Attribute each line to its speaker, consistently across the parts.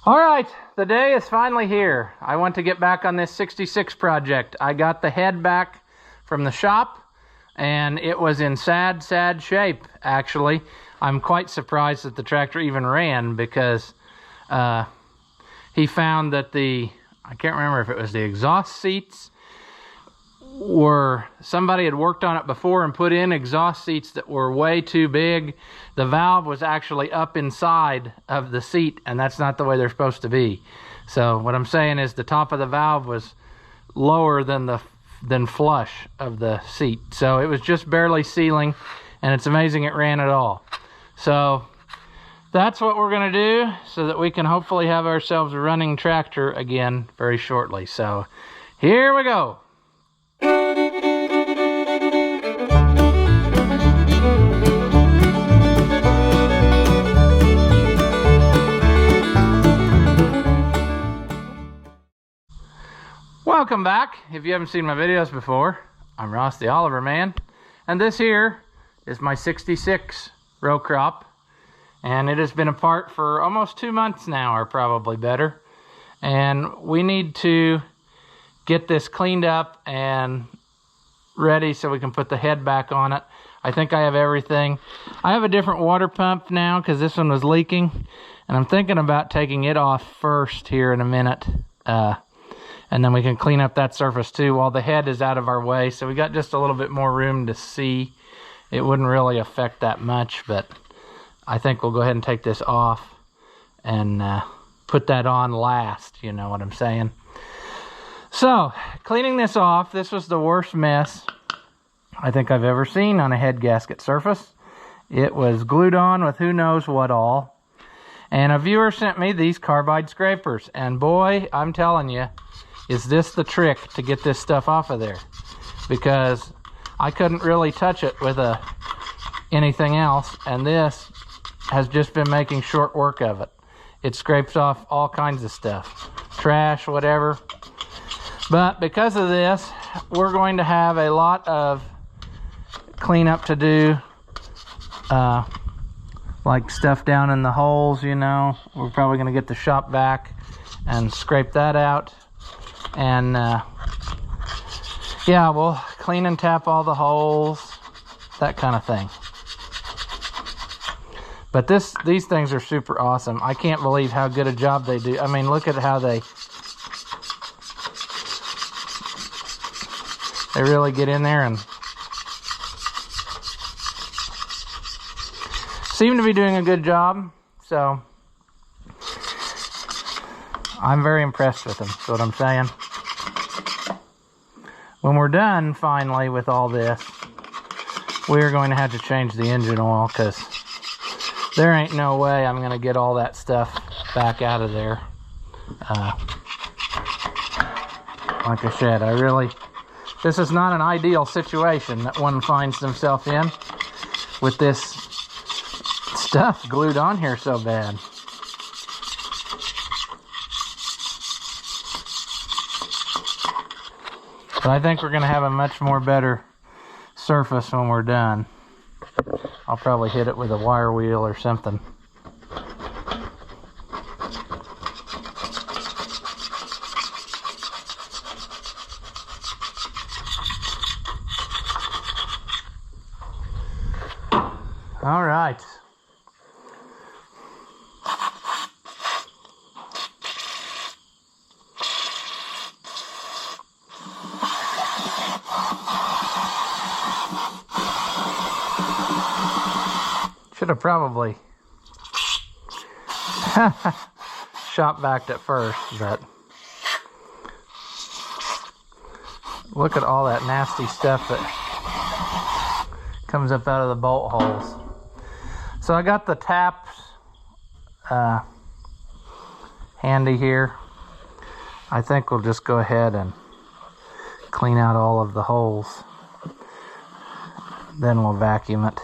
Speaker 1: All right, the day is finally here. I want to get back on this 66 project. I got the head back from the shop, and it was in sad shape, actually. I'm quite surprised that the tractor even ran, because he found that I can't remember if it was the exhaust seats, somebody had worked on it before and put in exhaust seats that were way too big. The valve was actually up inside of the seat, and that's not the way they're supposed to be. So what I'm saying is the top of the valve was lower than flush of the seat. So it was just barely sealing, and it's amazing it ran at all. So that's what we're gonna do, so that we can hopefully have ourselves a running tractor again very shortly. So here we go. Welcome back. If you haven't seen my videos before, I'm Ross the Oliver Man, and this here is my 66 row crop, and it has been apart for almost 2 months now, or probably better, and we need to get this cleaned up and ready so we can put the head back on it. I think I have everything. I have a different water pump now because this one was leaking, and I'm thinking about taking it off first here in a minute, and then we can clean up that surface too while the head is out of our way. So we got just a little bit more room to see. It wouldn't really affect that much, but I think we'll go ahead and take this off and put that on last, you know what I'm saying? So, cleaning this off, this was the worst mess I think I've ever seen on a head gasket surface. It was glued on with who knows what all. And a viewer sent me these carbide scrapers, and boy, I'm telling you, is this the trick to get this stuff off of there, because I couldn't really touch it with anything else, and this has just been making short work of it. It scrapes off all kinds of stuff, trash, whatever. But because of this, we're going to have a lot of cleanup to do, like stuff down in the holes, you know. We're probably going to get the shop vac and scrape that out. And yeah, we'll clean and tap all the holes, that kind of thing. But these things are super awesome. I can't believe how good a job they do. I mean, look at how they really get in there and seem to be doing a good job. So I'm very impressed with them, that's what I'm saying. When we're done finally with all this, we're going to have to change the engine oil, because there ain't no way I'm going to get all that stuff back out of there. Like I said, this is not an ideal situation that one finds themselves in with this stuff glued on here so bad. But I think we're going to have a much more better surface when we're done. I'll probably hit it with a wire wheel or something. All right. Should have probably shop vac at first, but look at all that nasty stuff that comes up out of the bolt holes. So I got the taps handy here. I think we'll just go ahead and clean out all of the holes. Then we'll vacuum it,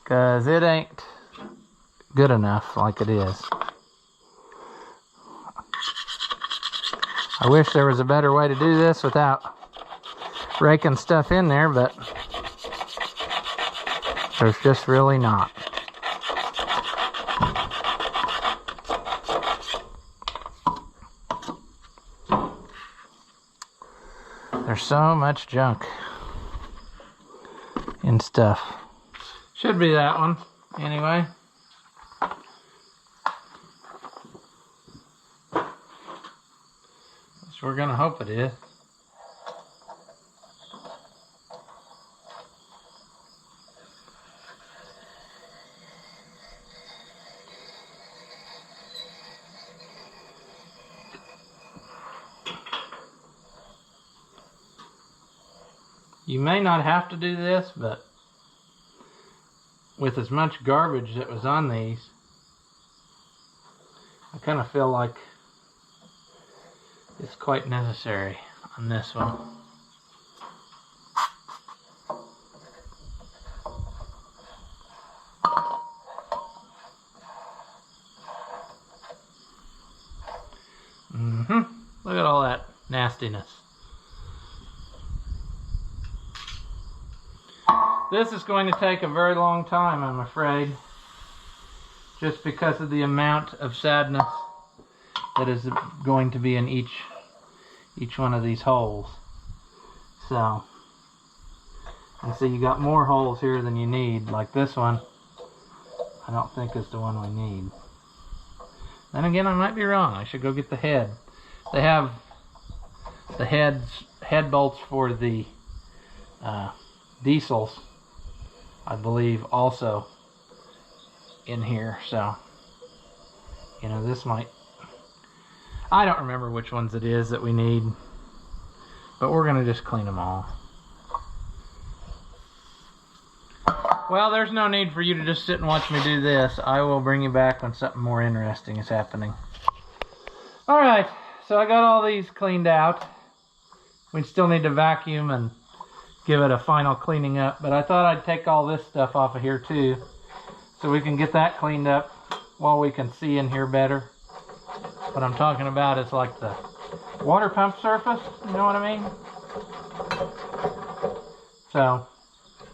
Speaker 1: because it ain't good enough like it is. I wish there was a better way to do this without raking stuff in there, but there's just really not. There's so much junk and stuff. Should be that one, anyway. So we're gonna hope it is. You may not have to do this, but with as much garbage that was on these, I kind of feel like it's quite necessary on this one. Look at all that nastiness. This is going to take a very long time, I'm afraid, just because of the amount of sadness that is going to be in each one of these holes. So, and so you got more holes here than you need, like this one. I don't think is the one we need. Then again, I might be wrong. I should go get the head. They have the head bolts for the diesels, I believe, also in here. So, you know, this might, I don't remember which ones it is that we need, but we're gonna just clean them all. Well, there's no need for you to just sit and watch me do this. I will bring you back when something more interesting is happening. All right, so I got all these cleaned out. We still need to vacuum and give it a final cleaning up, but I thought I'd take all this stuff off of here too, so we can get that cleaned up while we can see in here better. What I'm talking about is like the water pump surface, you know what I mean? So,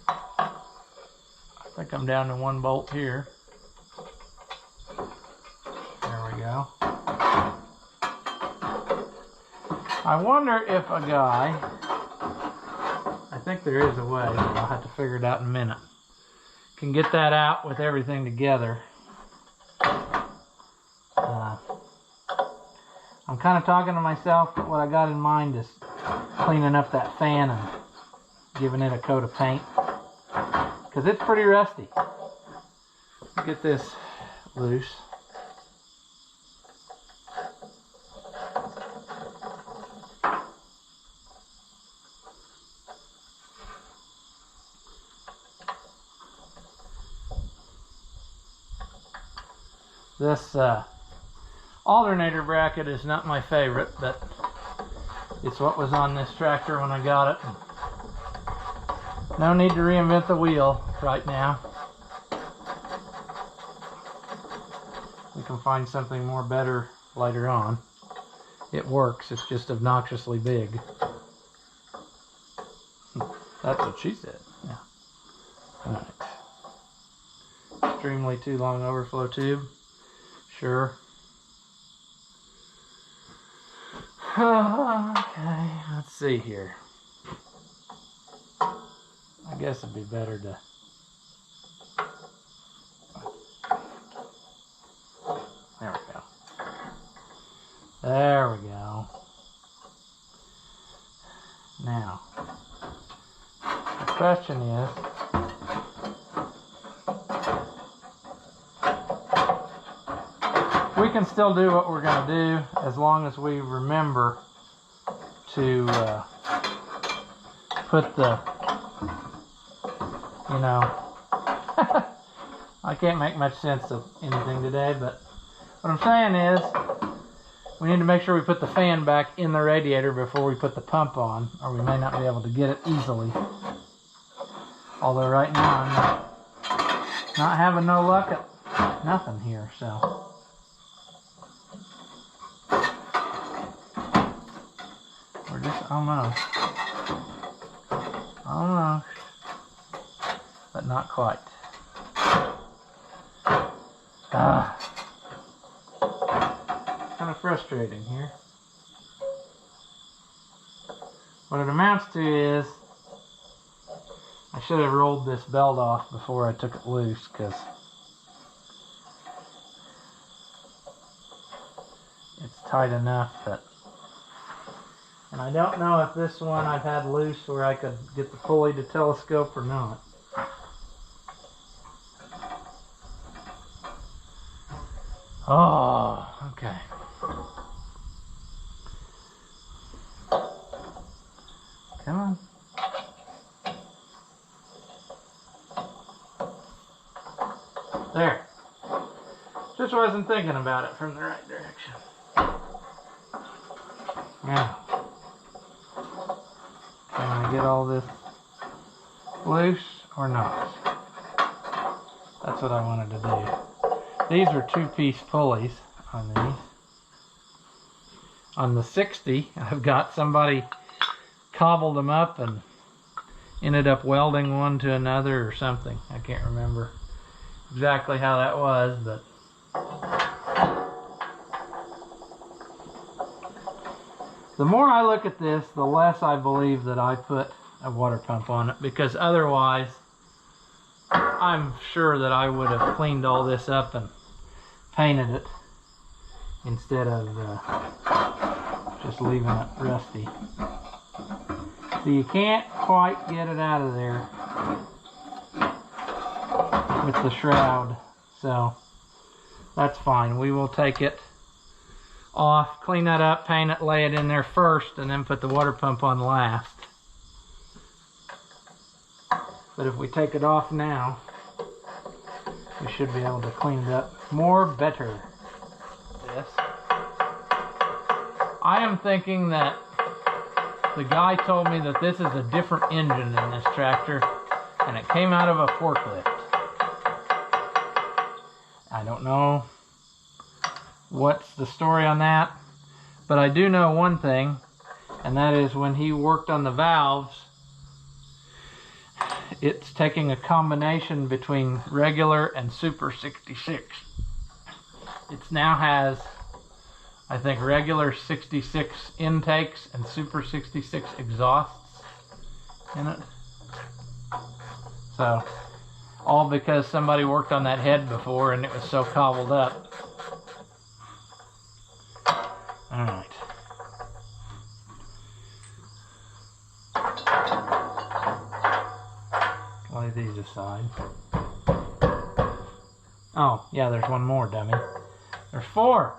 Speaker 1: I think I'm down to one bolt here. There we go. I wonder if a guy, I think there is a way, but I'll have to figure it out in a minute, can get that out with everything together. I'm kind of talking to myself, but what I got in mind is cleaning up that fan and giving it a coat of paint, because it's pretty rusty. Get this loose. This alternator bracket is not my favorite, but it's what was on this tractor when I got it. No need to reinvent the wheel right now. We can find something more better later on. It works, it's just obnoxiously big. That's what she said. Yeah. Alright. Extremely too long overflow tube. Sure. Okay, let's see here. I guess it'd be better to... There we go. There we go. Now, the question is, we can still do what we're going to do as long as we remember to put the, you know, I can't make much sense of anything today, but what I'm saying is we need to make sure we put the fan back in the radiator before we put the pump on, or we may not be able to get it easily. Although right now I'm not having no luck at nothing here, so. We're just almost, but not quite. Kind of frustrating here. What it amounts to is, I should have rolled this belt off before I took it loose, because it's tight enough that, and I don't know if this one I've had loose where I could get the pulley to telescope or not. Oh, okay. Come on. There. Just wasn't thinking about it from the right direction. Now, can I get all this loose or not? That's what I wanted to do. These are 2-piece pulleys on these. On the 60, I've got somebody cobbled them up and ended up welding one to another or something. I can't remember exactly how that was, but the more I look at this, the less I believe that I put a water pump on it, because otherwise I'm sure that I would have cleaned all this up and painted it instead of just leaving it rusty. So you can't quite get it out of there with the shroud, so that's fine. We will take it off, clean that up, paint it, lay it in there first, and then put the water pump on last. But if we take it off now, we should be able to clean it up better. Yes. I am thinking that the guy told me that this is a different engine in this tractor, and it came out of a forklift. I don't know what's the story on that, but I do know one thing, and that is when he worked on the valves, it's taking a combination between regular and Super 66. It now has, I think, regular 66 intakes and Super 66 exhausts in it. So, all because somebody worked on that head before and it was so cobbled up. Alright. Lay these aside. Oh, yeah, there's one more, dummy. There's 4.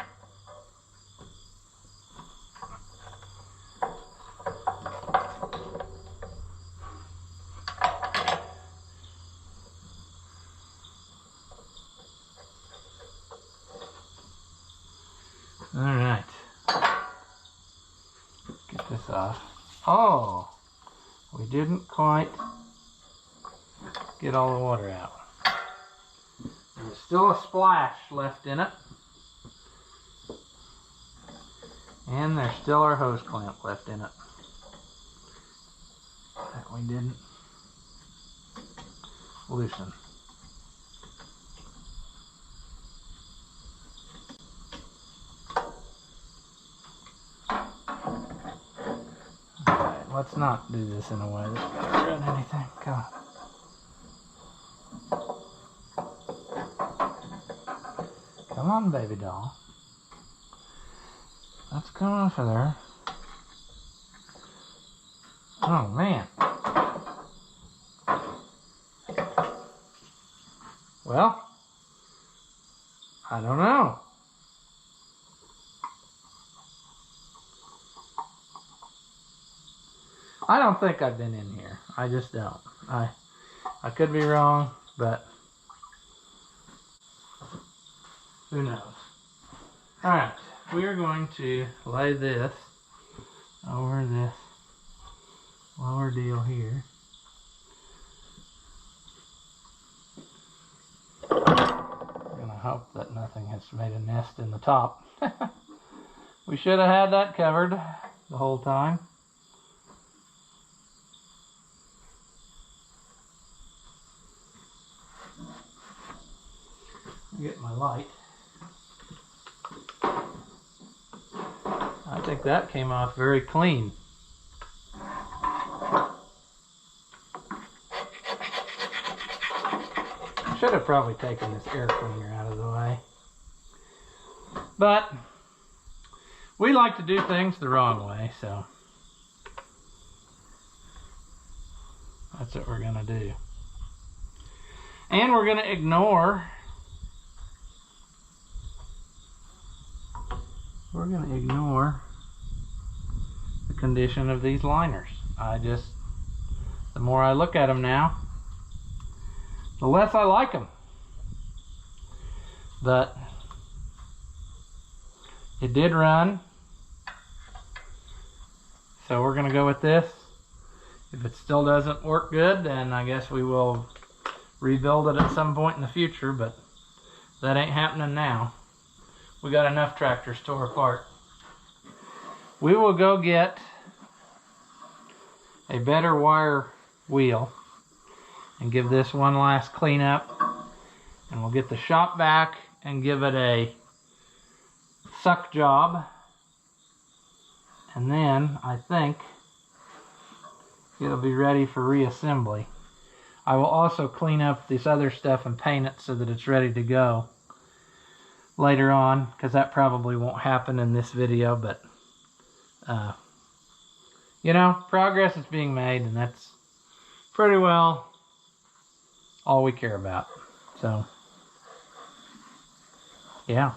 Speaker 1: Alright. Get this off. Oh! We didn't quite get all the water out. There's still a splash left in it. And there's still our hose clamp left in it that we didn't loosen. Alright, let's not do this in a way that's gonna ruin anything. Come on. Come on, baby doll. Let's come off of there. Oh, man. Well, I don't know. I don't think I've been in here. I just don't. I could be wrong, but who knows? Alright, we are going to lay this over this lower deal here. I'm going to hope that nothing has made a nest in the top. We should have had that covered the whole time. Get my light. I think that came off very clean. I should have probably taken this air cleaner out of the way. But we like to do things the wrong way, so that's what we're gonna do. And we're gonna ignore the condition of these liners. The more I look at them now, the less I like them. But it did run, so we're gonna go with this. If it still doesn't work good, then I guess we will rebuild it at some point in the future, but that ain't happening now. We got enough tractors tore apart. We will go get a better wire wheel and give this one last cleanup, and we'll get the shop back and give it a suck job, and then I think it'll be ready for reassembly. I will also clean up this other stuff and paint it so that it's ready to go later on, because that probably won't happen in this video, but you know, progress is being made, and that's pretty well all we care about. So yeah.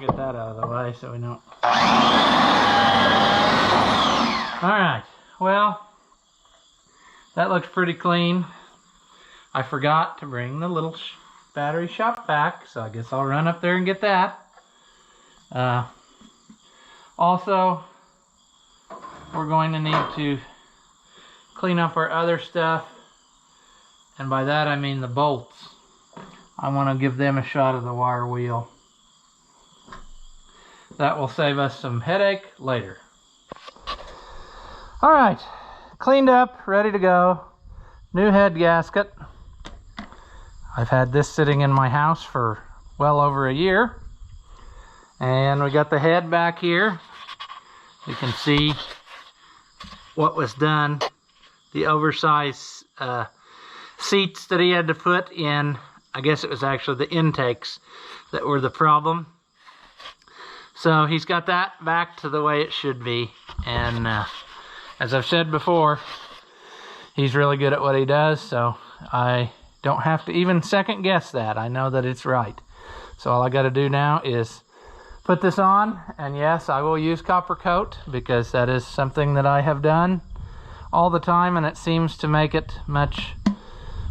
Speaker 1: Get that out of the way so we don't. Alright, well, that looks pretty clean. I forgot to bring the little battery shop vac, so I guess I'll run up there and get that. Also, we're going to need to clean up our other stuff, and by that I mean the bolts. I want to give them a shot of the wire wheel. That will save us some headache later. Alright, cleaned up, ready to go. New head gasket. I've had this sitting in my house for well over a year. And we got the head back here. You can see what was done. The oversized seats that he had to put in. I guess it was actually the intakes that were the problem. So he's got that back to the way it should be. And as I've said before, he's really good at what he does, so I don't have to even second guess that. I know that it's right. So all I got to do now is put this on, and yes, I will use copper coat because that is something that I have done all the time, and it seems to make it much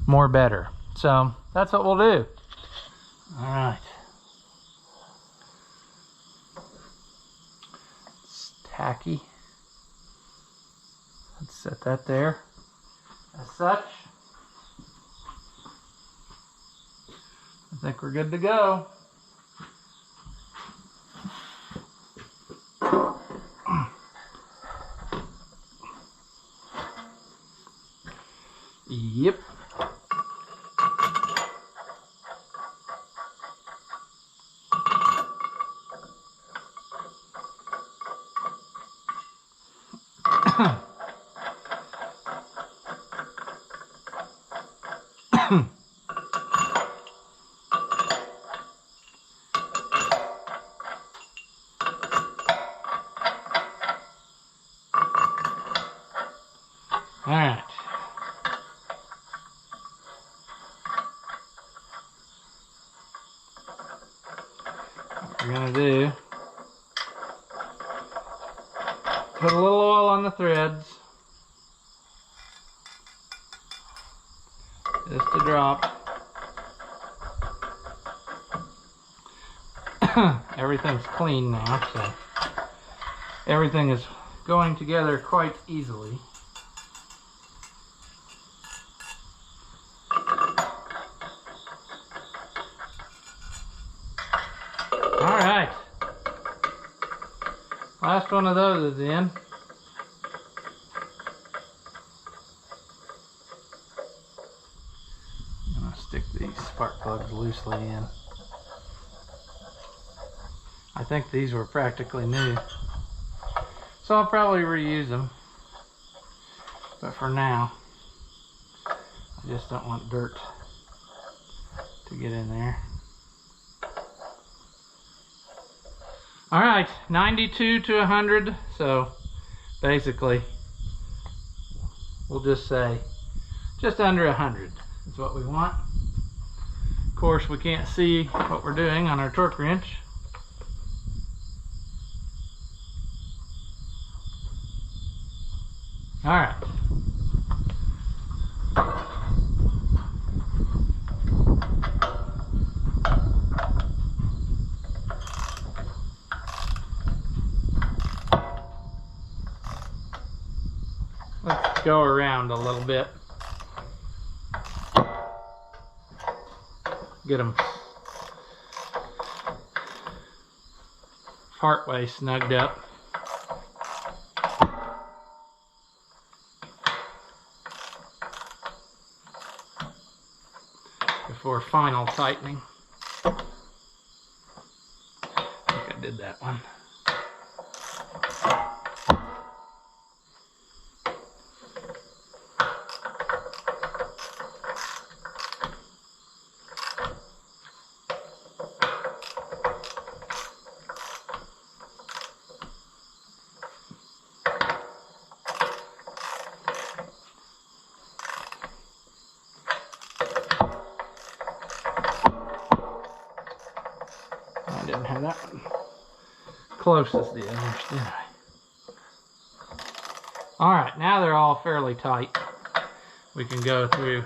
Speaker 1: more better. So that's what we'll do. All right. It's tacky. Let's set that there as such. I think we're good to go. Yep. All right. What we're gonna do, put a little oil on the threads, just a drop. Everything's clean now, so everything is going together quite easily. Alright, last one of those is in. I'm going to stick these spark plugs plugs loosely in. I think these were practically new, so I'll probably reuse them. But for now, I just don't want dirt to get in there. All right, 92 to 100. So basically, we'll just say just under 100 is what we want. Of course, we can't see what we're doing on our torque wrench. All right. Let's go around a little bit. Get them partway snugged up. Before final tightening. I think I did that one. I didn't have that one close as the others, did I? All right, now they're all fairly tight. We can go through.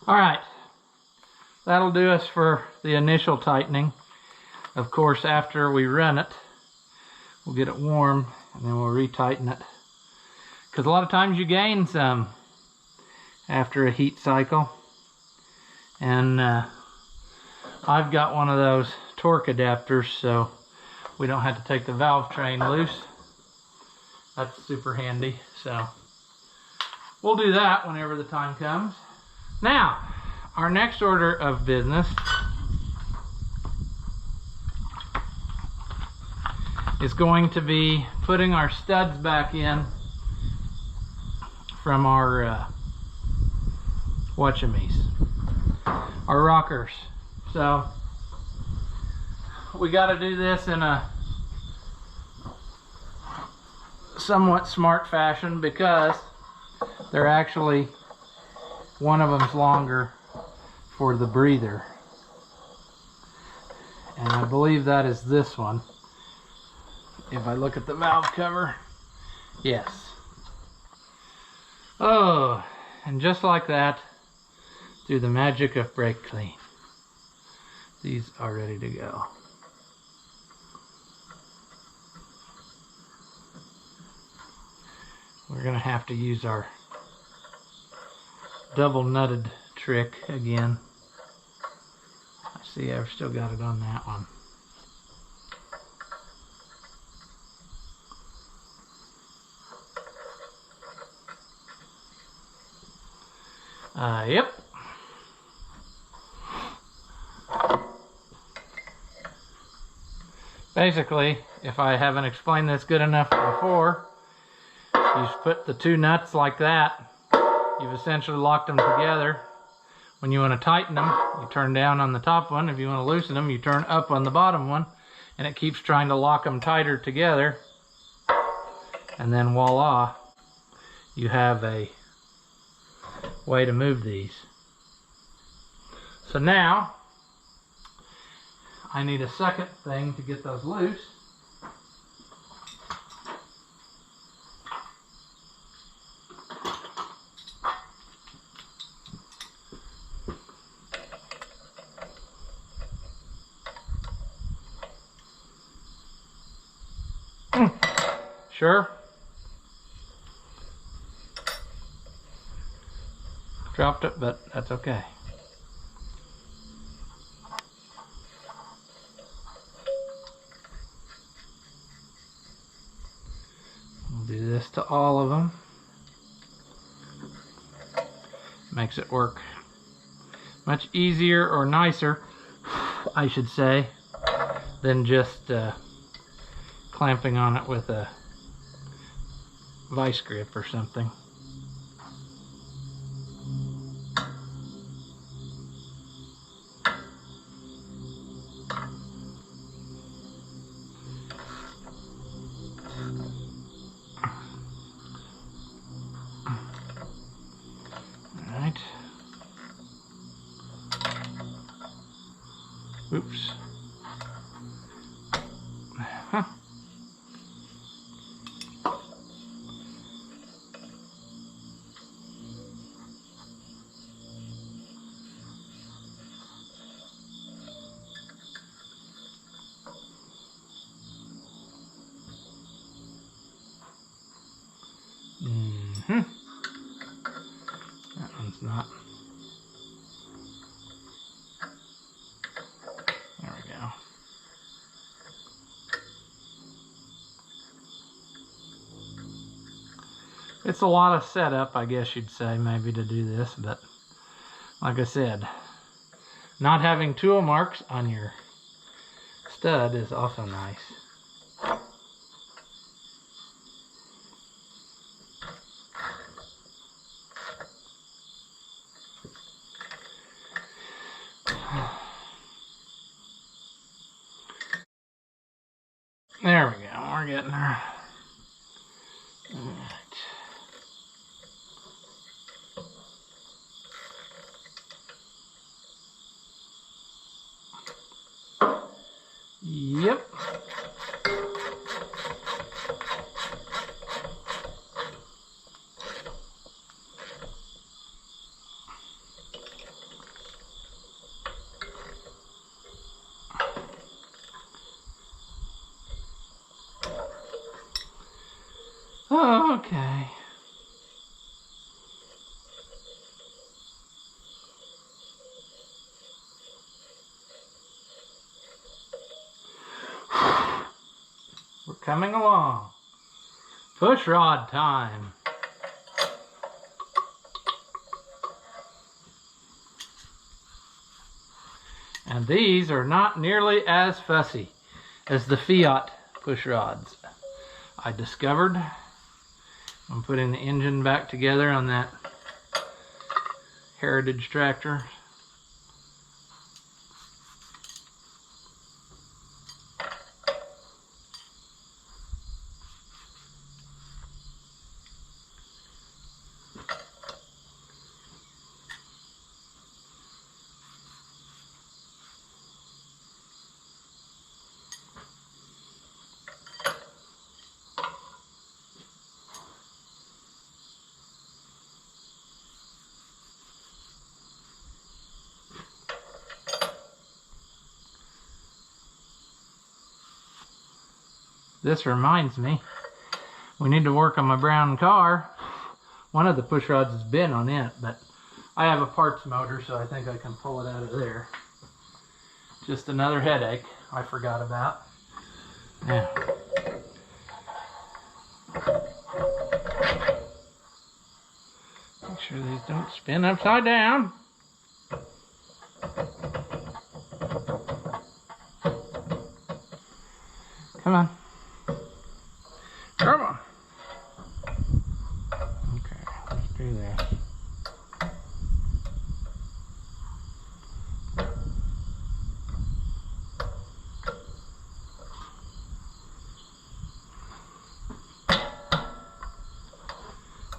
Speaker 1: All right, that'll do us for the initial tightening. Of course, after we run it, we'll get it warm and then we'll retighten it. Because a lot of times you gain some after a heat cycle. And I've got one of those torque adapters, so we don't have to take the valve train loose. That's super handy, so we'll do that whenever the time comes. Now, our next order of business is going to be putting our studs back in from our whatchamies, our rockers. So we got to do this in a somewhat smart fashion because they're actually, one of them's longer for the breather, and I believe that is this one. If I look at the valve cover, yes. Oh, and just like that, through the magic of brake clean, these are ready to go. We're gonna have to use our double nutted trick again. I see I've still got it on that one. Yep. Basically, if I haven't explained this good enough before, you put the two nuts like that. You've essentially locked them together. When you want to tighten them, you turn down on the top one. If you want to loosen them, you turn up on the bottom one. And it keeps trying to lock them tighter together. And then voila, you have a way to move these. So now, I need a second thing to get those loose. Sure. Dropped it, but that's okay. We'll do this to all of them. Makes it work much easier, or nicer, I should say, than just clamping on it with a vice grip or something. Alright. Oops. Huh. That one's not. There we go. It's a lot of setup, I guess you'd say, maybe, to do this, but like I said, not having tool marks on your stud is also nice. There we go, we're getting there. Alright. Yep. Okay. We're coming along. Push rod time. And these are not nearly as fussy as the Fiat push rods. I discovered I'm putting the engine back together on that Heritage tractor. This reminds me, we need to work on my brown car. One of the push rods has been on it, but I have a parts motor, so I think I can pull it out of there. Just another headache I forgot about. Yeah. Make sure these don't spin upside down. Come on. Come on. Okay, let's do this.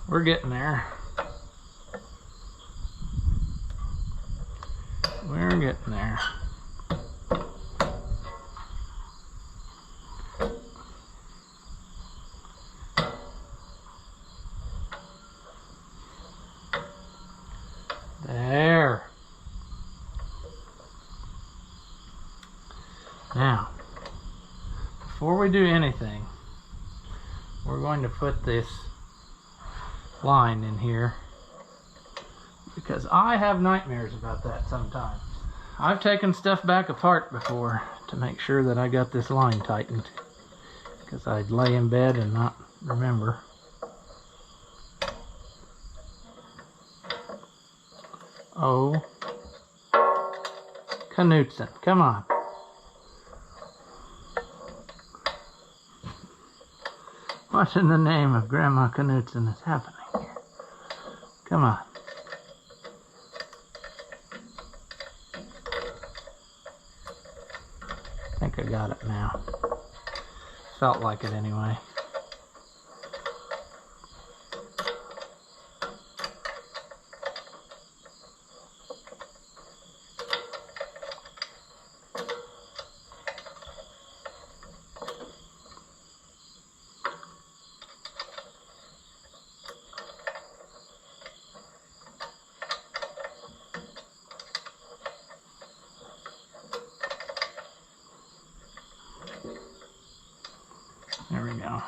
Speaker 1: We're getting there. We're getting there. There. Now, before we do anything, we're going to put this line in here because I have nightmares about that sometimes. I've taken stuff back apart before to make sure that I got this line tightened because I'd lay in bed and not remember. Oh, Knutson, come on. What in the name of Grandma Knutson is happening here? Come on. I think I got it now. Felt like it anyway. There we go.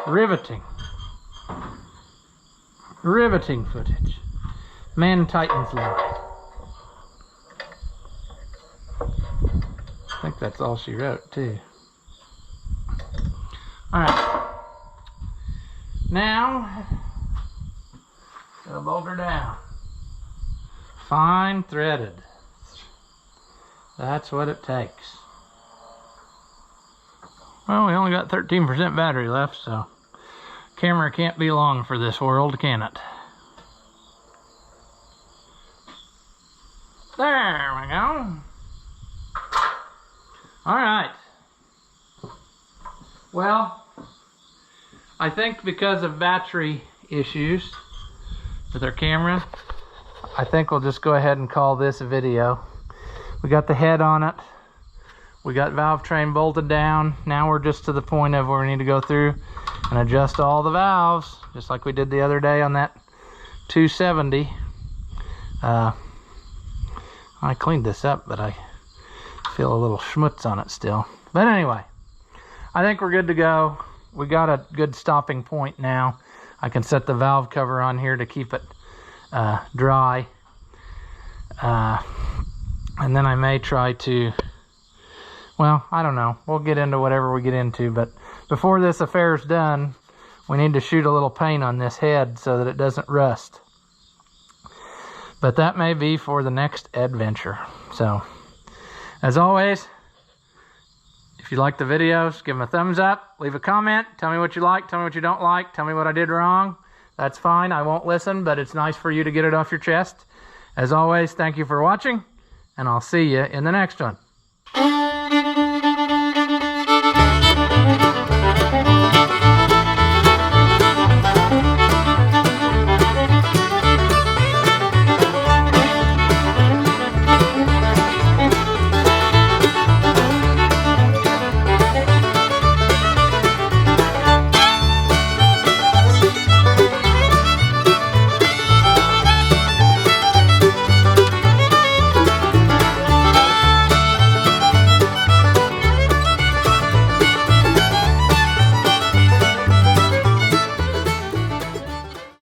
Speaker 1: Riveting. Riveting footage. Man tightens line. I think that's all she wrote too. Alright. Now, gonna bolt her down. Fine threaded. That's what it takes. Well, we only got 13% battery left, so camera can't be long for this world, can it? There we go. Alright. Well, I think because of battery issues with our camera, I think we'll just go ahead and call this a video. We got the head on it. We got valve train bolted down. Now we're just to the point of where we need to go through and adjust all the valves, just like we did the other day on that 270. I cleaned this up, but I feel a little schmutz on it still. But anyway, I think we're good to go. We got a good stopping point now. I can set the valve cover on here to keep it dry. And then I may try to, well, I don't know. We'll get into whatever we get into, but before this affair is done, we need to shoot a little paint on this head so that it doesn't rust. But that may be for the next adventure. So, as always, if you like the videos, give them a thumbs up, leave a comment, tell me what you like, tell me what you don't like, tell me what I did wrong. That's fine, I won't listen, but it's nice for you to get it off your chest. As always, thank you for watching, and I'll see you in the next one.